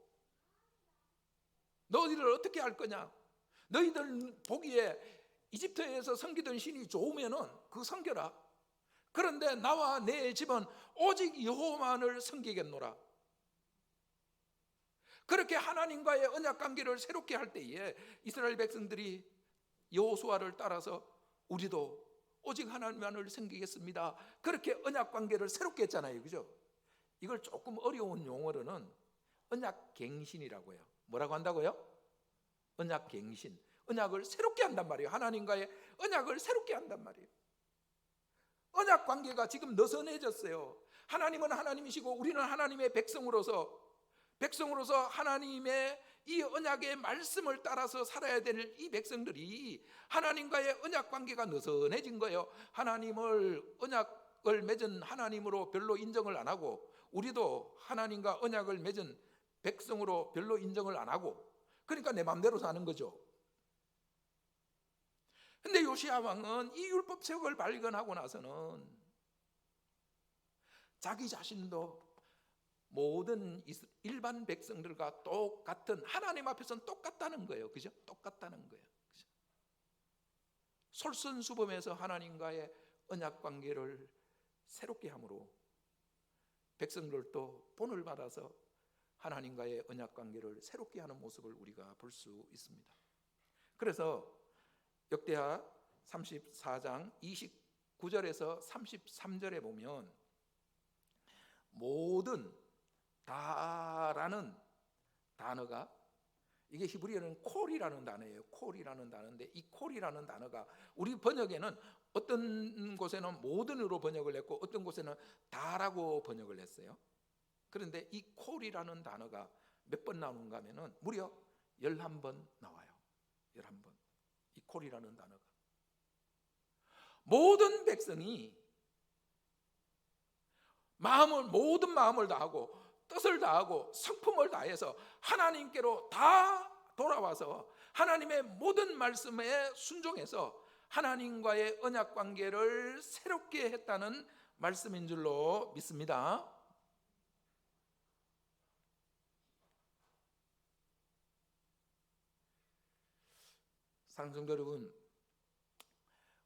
너희들 어떻게 할 거냐? 너희들 보기에 이집트에서 섬기던 신이 좋으면은 그 섬겨라. 그런데 나와 내 집은 오직 여호와만을 섬기겠노라. 그렇게 하나님과의 언약 관계를 새롭게 할 때에 이스라엘 백성들이 여호수아를 따라서 우리도 오직 하나님만을 섬기겠습니다. 그렇게 언약 관계를 새롭게 했잖아요. 그죠? 이걸 조금 어려운 용어로는 언약 갱신이라고 해요. 뭐라고 한다고요? 언약 갱신. 언약을 새롭게 한단 말이에요. 하나님과의 언약을 새롭게 한단 말이에요. 언약 관계가 지금 느슨해졌어요. 하나님은 하나님이시고 우리는 하나님의 백성으로서 하나님의 이 언약의 말씀을 따라서 살아야 될 이 백성들이 하나님과의 언약 관계가 느슨해진 거예요. 하나님을 언약을 맺은 하나님으로 별로 인정을 안 하고 우리도 하나님과 언약을 맺은 백성으로 별로 인정을 안 하고, 그러니까 내 마음대로 사는 거죠. 근데 요시야 왕은 이 율법책을 발견하고 나서는 자기 자신도 모든 일반 백성들과 똑같은, 하나님 앞에서는 똑같다는 거예요. 그죠? 똑같다는 거예요. 그죠? 솔선수범해서 하나님과의 언약 관계를 새롭게 함으로 백성들도 본을 받아서 하나님과의 언약 관계를 새롭게 하는 모습을 우리가 볼 수 있습니다. 그래서 역대하 34장 29절에서 33절에 보면 모든 다라는 단어가, 이게 히브리어는 콜이라는 단어예요. 콜이라는 단어인데, 이 콜이라는 단어가 우리 번역에는 어떤 곳에는 모든으로 번역을 했고 어떤 곳에는 다라고 번역을 했어요. 그런데 이 콜이라는 단어가 몇 번 나오는가 하면은 무려 11번 나와요. 11번. 이 콜이라는 단어가 모든 백성이 모든 마음을 다하고 뜻을 다하고 성품을 다해서 하나님께로 다 돌아와서 하나님의 모든 말씀에 순종해서 하나님과의 언약 관계를 새롭게 했다는 말씀인 줄로 믿습니다. 사랑하는 성도 여러분,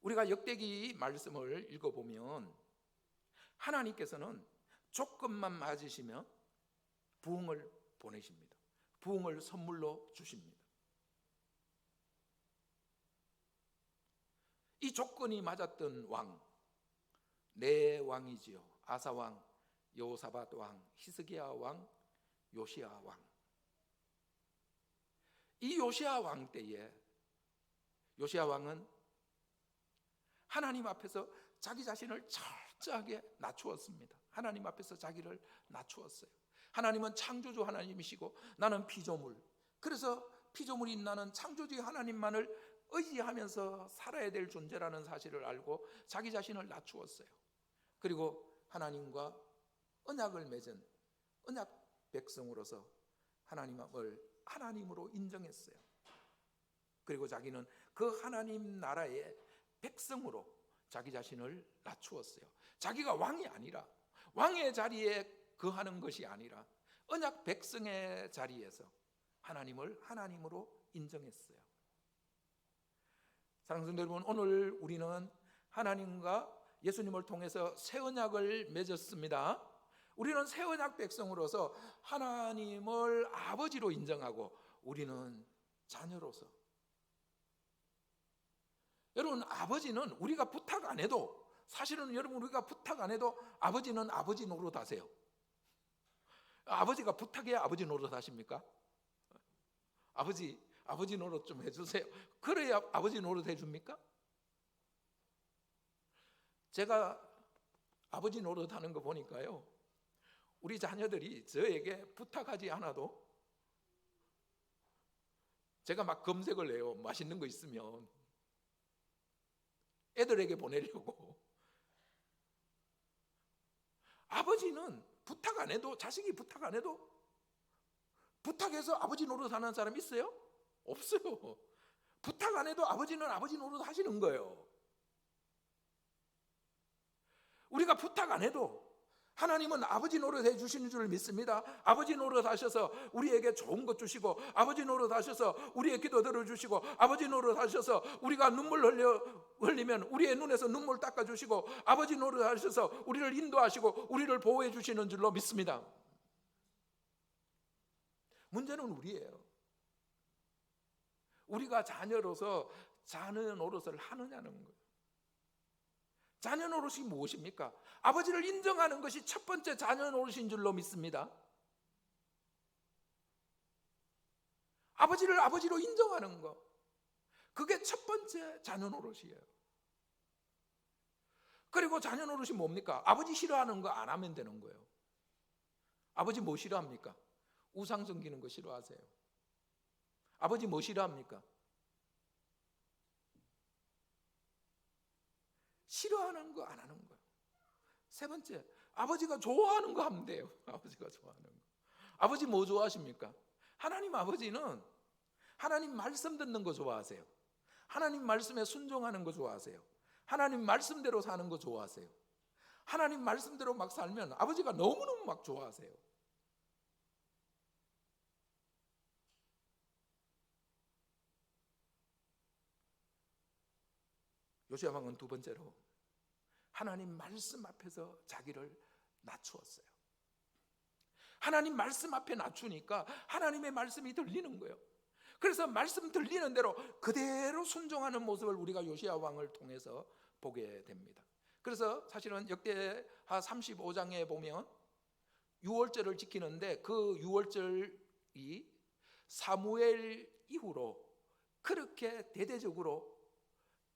우리가 역대기 말씀을 읽어보면 하나님께서는 조건만 맞으시면 부흥을 보내십니다. 부흥을 선물로 주십니다. 이 조건이 맞았던 왕, 네 왕이지요. 아사 왕, 여호사밧 왕, 히스기야 왕, 요시야 왕. 이 요시야 왕 때에 요시야 왕은 하나님 앞에서 자기 자신을 철저하게 낮추었습니다. 하나님 앞에서 자기를 낮추었어요. 하나님은 창조주 하나님이시고 나는 피조물. 그래서 피조물인 나는 창조주 하나님만을 의지하면서 살아야 될 존재라는 사실을 알고 자기 자신을 낮추었어요. 그리고 하나님과 언약을 맺은 언약 백성으로서 하나님을 하나님으로 인정했어요. 그리고 자기는 그 하나님 나라의 백성으로 자기 자신을 낮추었어요. 자기가 왕이 아니라, 왕의 자리에 거하는 것이 아니라 언약 백성의 자리에서 하나님을 하나님으로 인정했어요. 사랑하는 성도 여러분, 오늘 우리는 하나님과 예수님을 통해서 새 언약을 맺었습니다. 우리는 새 언약 백성으로서 하나님을 아버지로 인정하고 우리는 자녀로서, 여러분, 아버지는 우리가 부탁 안 해도, 사실은 여러분 우리가 부탁 안 해도 아버지는 아버지 노릇 하세요. 아버지가 부탁해야 아버지 노릇 하십니까? 아버지 노릇 좀 해주세요. 그래야 아버지 노릇 해줍니까? 제가 아버지 노릇 하는 거 보니까요, 우리 자녀들이 저에게 부탁하지 않아도 제가 막 검색을 해요. 맛있는 거 있으면 애들에게 보내려고. 아버지는 부탁 안 해도, 자식이 부탁 안 해도 부탁해서 아버지 노릇 하는 사람 있어요? 없어요. 부탁 안 해도 아버지는 아버지 노릇 하시는 거예요. 우리가 부탁 안 해도 하나님은 아버지 노릇 해주시는 줄 믿습니다. 아버지 노릇 하셔서 우리에게 좋은 것 주시고, 아버지 노릇 하셔서 우리의 기도 들어주시고, 아버지 노릇 하셔서 우리가 눈물 흘리면 우리의 눈에서 눈물 닦아주시고, 아버지 노릇 하셔서 우리를 인도하시고 우리를 보호해 주시는 줄로 믿습니다. 문제는 우리예요. 우리가 자녀로서 자녀 노릇을 하느냐는 거예요. 자녀 노릇이 무엇입니까? 아버지를 인정하는 것이 첫 번째 자녀 노릇인 줄로 믿습니다. 아버지를 아버지로 인정하는 것, 그게 첫 번째 자녀 노릇이에요. 그리고 자녀 노릇이 뭡니까? 아버지 싫어하는 거 안 하면 되는 거예요. 아버지 뭐 싫어합니까? 우상 섬기는 거 싫어하세요? 아버지 뭐 싫어합니까? 싫어하는 거 안 하는 거예요. 세 번째, 아버지가 좋아하는 거 하면 돼요. 아버지가 좋아하는 거. 아버지 뭐 좋아하십니까? 하나님 아버지는 하나님 말씀 듣는 거 좋아하세요. 하나님 말씀에 순종하는 거 좋아하세요. 하나님 말씀대로 사는 거 좋아하세요. 하나님 말씀대로 막 살면 아버지가 너무너무 막 좋아하세요. 요시야 왕은 두 번째로 하나님 말씀 앞에서 자기를 낮추었어요. 하나님 말씀 앞에 낮추니까 하나님의 말씀이 들리는 거예요. 그래서 말씀 들리는 대로 그대로 순종하는 모습을 우리가 요시야 왕을 통해서 보게 됩니다. 그래서 사실은 역대하 35장에 보면 유월절을 지키는데 그 유월절이 사무엘 이후로 그렇게 대대적으로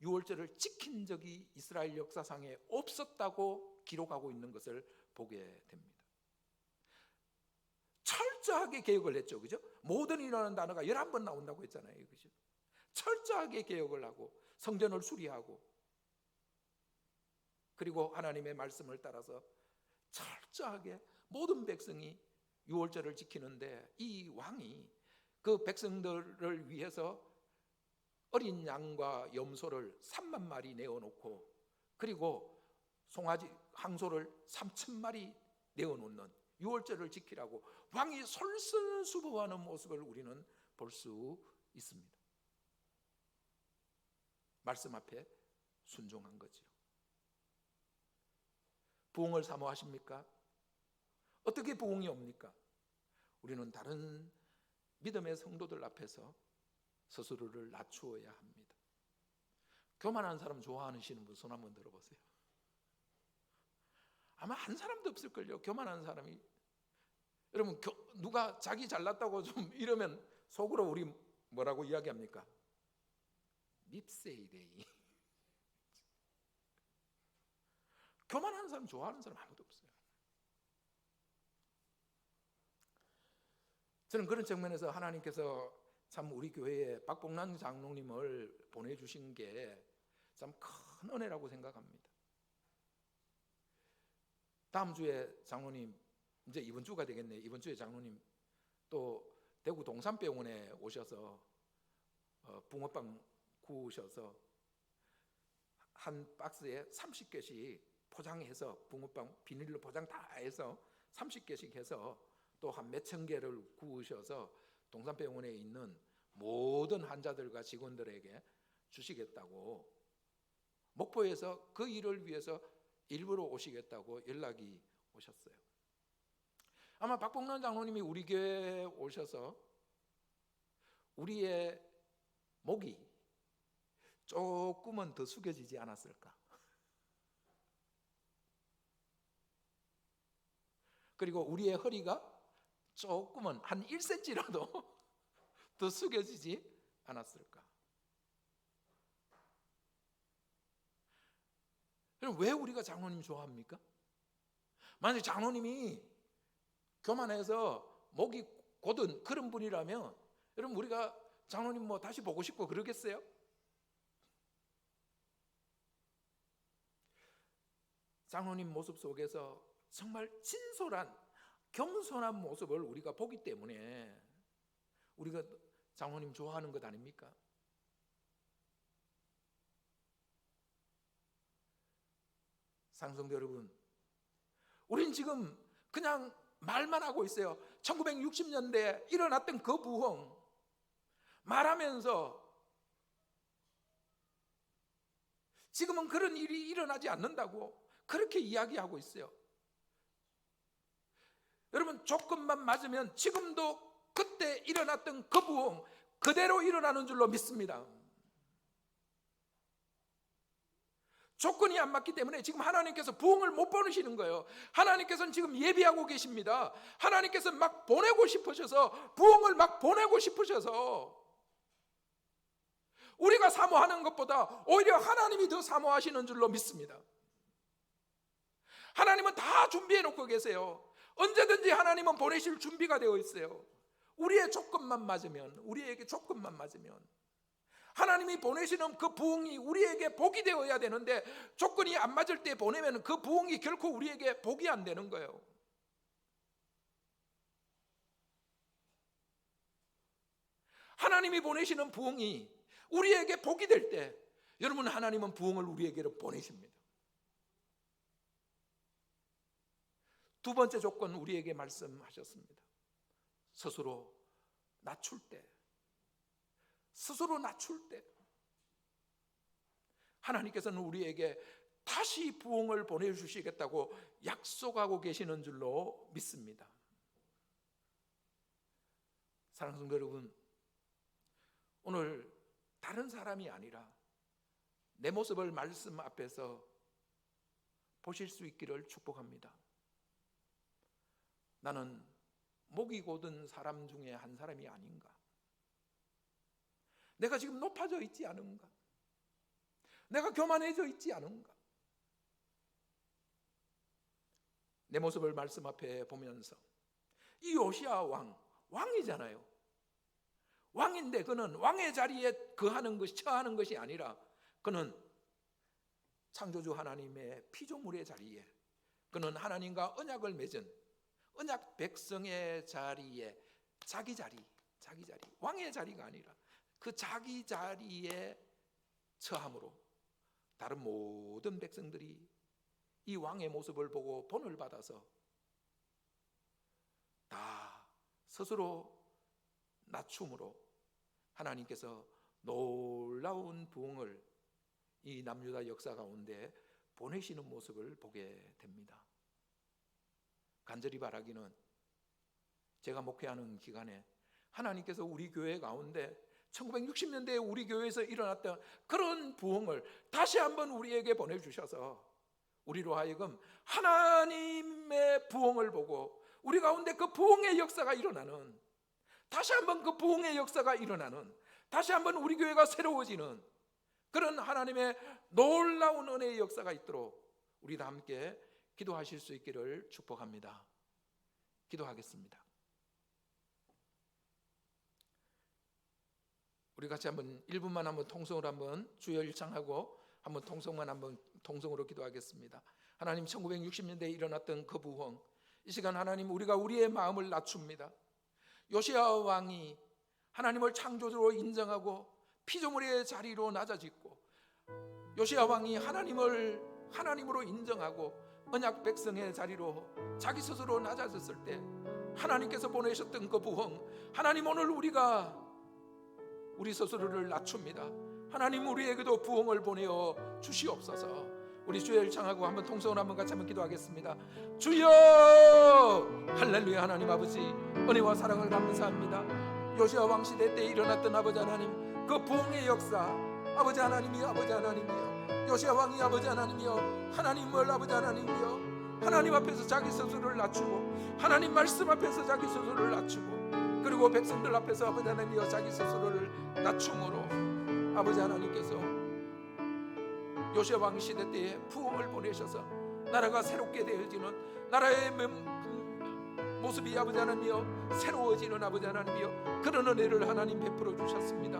유월절을 지킨 적이 이스라엘 역사상에 없었다고 기록하고 있는 것을 보게 됩니다. 철저하게 개혁을 했죠. 그죠? 모던이라는 단어가 11번 나온다고 했잖아요. 그죠? 철저하게 개혁을 하고 성전을 수리하고 그리고 하나님의 말씀을 따라서 철저하게 모든 백성이 유월절을 지키는데 이 왕이 그 백성들을 위해서 어린 양과 염소를 3만 마리 내어놓고 그리고 송아지 항소를 3천 마리 내어놓는 유월절을 지키라고 왕이 솔선수범하는 모습을 우리는 볼 수 있습니다. 말씀 앞에 순종한 거죠. 부흥을 사모하십니까? 어떻게 부흥이 옵니까? 우리는 다른 믿음의 성도들 앞에서 스스로를 낮추어야 합니다. 교만한 사람 좋아하시는 분 손 한번 들어보세요. 아마 한 사람도 없을걸요. 교만한 사람이. 여러분 누가 자기 잘났다고 좀 이러면 속으로 우리 뭐라고 이야기합니까? 밉세이데이. 교만한 사람 좋아하는 사람 아무도 없어요. 저는 그런 측면에서 하나님께서 참 우리 교회에 박봉란 장로님을 보내주신 게 참 큰 은혜라고 생각합니다. 다음 주에 장로님, 이제 이번 주가 되겠네요. 이번 주에 장로님 또 대구 동산병원에 오셔서 붕어빵 구우셔서 한 박스에 30개씩 포장해서 붕어빵 비닐로 포장 다 해서 30개씩 해서 또 한 몇천 개를 구우셔서 동산병원에 있는 모든 환자들과 직원들에게 주시겠다고 목포에서 그 일을 위해서 일부러 오시겠다고 연락이 오셨어요. 아마 박봉란 장로님이 우리 교회에 오셔서 우리의 목이 조금은 더 숙여지지 않았을까? 그리고 우리의 허리가 조금은 한 1cm라도 더 숙여지지 않았을까? 그럼 왜 우리가 장로님 좋아합니까? 만약 장로님이 교만해서 목이 곧은 그런 분이라면 여러분 우리가 장로님 뭐 다시 보고 싶고 그러겠어요? 장로님 모습 속에서 정말 진솔한 겸손한 모습을 우리가 보기 때문에 우리가 장로님 좋아하는 것 아닙니까? 상성도 여러분, 우린 지금 그냥 말만 하고 있어요. 1960년대에 일어났던 그 부흥 말하면서 지금은 그런 일이 일어나지 않는다고 그렇게 이야기하고 있어요. 여러분 조건만 맞으면 지금도 그때 일어났던 그 부흥 그대로 일어나는 줄로 믿습니다. 조건이 안 맞기 때문에 지금 하나님께서 부흥을 못 보내시는 거예요. 하나님께서는 지금 예비하고 계십니다. 하나님께서 막 보내고 싶으셔서 부흥을 막 보내고 싶으셔서 우리가 사모하는 것보다 오히려 하나님이 더 사모하시는 줄로 믿습니다. 하나님은 다 준비해 놓고 계세요. 언제든지 하나님은 보내실 준비가 되어 있어요. 우리의 조건만 맞으면, 우리에게 조건만 맞으면 하나님이 보내시는 그 부흥이 우리에게 복이 되어야 되는데 조건이 안 맞을 때 보내면 그 부흥이 결코 우리에게 복이 안 되는 거예요. 하나님이 보내시는 부흥이 우리에게 복이 될 때 여러분 하나님은 부흥을 우리에게로 보내십니다. 두 번째 조건 우리에게 말씀하셨습니다. 스스로 낮출 때, 스스로 낮출 때 하나님께서는 우리에게 다시 부흥을 보내주시겠다고 약속하고 계시는 줄로 믿습니다. 사랑하는 성도 여러분, 오늘 다른 사람이 아니라 내 모습을 말씀 앞에서 보실 수 있기를 축복합니다. 나는 목이 곧은 사람 중에 한 사람이 아닌가? 내가 지금 높아져 있지 않은가? 내가 교만해져 있지 않은가? 내 모습을 말씀 앞에 보면서 이 요시야 왕이잖아요. 왕인데 그는 왕의 자리에 거하는 것이, 처하는 것이 아니라 그는 창조주 하나님의 피조물의 자리에, 그는 하나님과 언약을 맺은 언약 백성의 자리에, 자기 자리, 왕의 자리가 아니라 그 자기 자리에 처함으로 다른 모든 백성들이 이 왕의 모습을 보고 본을 받아서 다 스스로 낮춤으로 하나님께서 놀라운 부흥을 이 남유다 역사 가운데 보내시는 모습을 보게 됩니다. 간절히 바라기는 제가 목회하는 기간에 하나님께서 우리 교회 가운데 1960년대에 우리 교회에서 일어났던 그런 부흥을 다시 한번 우리에게 보내주셔서 우리로 하여금 하나님의 부흥을 보고 우리 가운데 그 부흥의 역사가 일어나는, 다시 한번 그 부흥의 역사가 일어나는, 다시 한번 우리 교회가 새로워지는 그런 하나님의 놀라운 은혜의 역사가 있도록 우리 다 함께 기도하실 수 있기를 축복합니다. 기도하겠습니다. 우리 같이 한번 1분만 한번 통성으로 한번 주여 일창하고 한번 통성으로 기도하겠습니다. 하나님, 1960년대에 일어났던 그 부흥, 이 시간 하나님 우리가 우리의 마음을 낮춥니다. 요시야 왕이 하나님을 창조주로 인정하고 피조물의 자리로 낮아짓고, 요시야 왕이 하나님을 하나님으로 인정하고 언약 백성의 자리로 자기 스스로 낮아졌을 때 하나님께서 보내셨던 그 부흥, 하나님 오늘 우리가 우리 스스로를 낮춥니다. 하나님 우리에게도 부흥을 보내어 주시옵소서. 우리 주여 일창하고 한번 통성으로 한번 같이 한번 기도하겠습니다. 주여, 할렐루야. 하나님 아버지, 은혜와 사랑을 감사합니다. 요시야 왕 시대 때 일어났던 아버지 하나님 그 부흥의 역사, 아버지 하나님이여, 아버지 하나님이여, 요시야 왕이 아버지 하나님이여, 하나님을 아버지 하나님이여, 하나님 앞에서 자기 스스로를 낮추고 하나님 말씀 앞에서 자기 스스로를 낮추고 그리고 백성들 앞에서 아버지 하나님이여 자기 스스로를 낮춤으로 아버지 하나님께서 요시야 왕 시대 때에 부흥을 보내셔서 나라가 새롭게 되어지는, 나라의 모습이 아버지 하나님이여 새로워지는 아버지 하나님이여 그런 은혜를 하나님 베풀어 주셨습니다.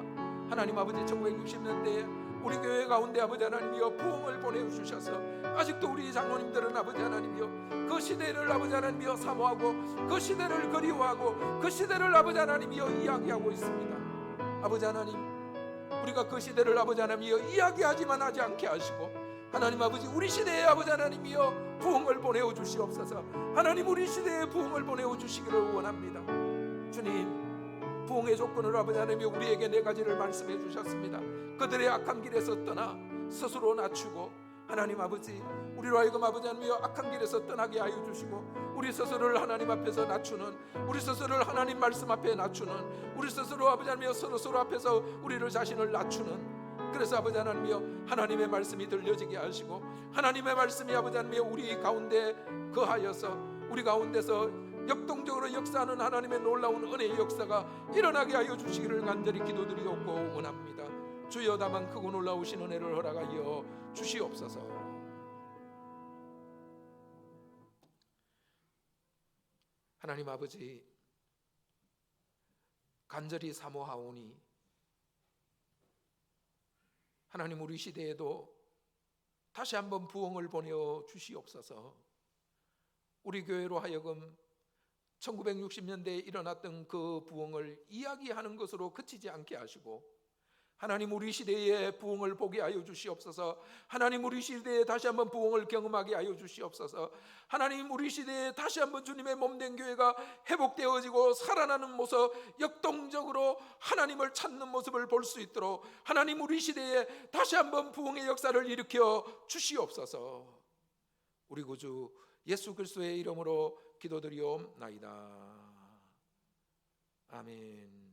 하나님 아버지, 1960년대에 우리 교회 가운데 아버지 하나님이여 부흥을 보내주셔서 아직도 우리 장로님들은 아버지 하나님이여 그 시대를 아버지 하나님이여 사모하고 그 시대를 그리워하고 그 시대를 아버지 하나님이여 이야기하고 있습니다. 아버지 하나님, 우리가 그 시대를 아버지 하나님이여 이야기하지만 하지 않게 하시고 하나님 아버지, 우리 시대에 아버지 하나님이여 부흥을 보내어 주시옵소서. 하나님, 우리 시대에 부흥을 보내어 주시기를 원합니다. 주님, 부흥의 조건을 아버지 하나님이 우리에게 네 가지를 말씀해 주셨습니다. 그들의 악한 길에서 떠나 스스로 낮추고 하나님 아버지, 우리로 하여금 아버지 하나님이여 악한 길에서 떠나게 하여 주시고 우리 스스로를 하나님 앞에서 낮추는, 우리 스스로를 하나님 말씀 앞에 낮추는, 우리 스스로 아버지 하나님이여 서로 앞에서 우리를 자신을 낮추는, 그래서 아버지 하나님이여 하나님의 말씀이 들려지게 하시고 하나님의 말씀이 아버지 하나님이여 우리 가운데 거하여서 우리 가운데서 역동적으로 역사하는 하나님의 놀라운 은혜의 역사가 일어나게 하여 주시기를 간절히 기도드리옵고 원합니다. 주여, 다만 크고 놀라우신 은혜를 허락하여 주시옵소서. 하나님 아버지, 간절히 사모하오니 하나님 우리 시대에도 다시 한번 부흥을 보내어 주시옵소서. 우리 교회로 하여금 1960년대에 일어났던 그 부흥을 이야기하는 것으로 그치지 않게 하시고 하나님 우리 시대의 부흥을 보게 하여 주시옵소서. 하나님 우리 시대에 다시 한번 부흥을 경험하게 하여 주시옵소서. 하나님 우리 시대에 다시 한번 주님의 몸된 교회가 회복되어지고 살아나는 모습, 역동적으로 하나님을 찾는 모습을 볼 수 있도록 하나님 우리 시대에 다시 한번 부흥의 역사를 일으켜 주시옵소서. 우리 구주 예수 그리스도의 이름으로 기도드리옵나이다. 아멘.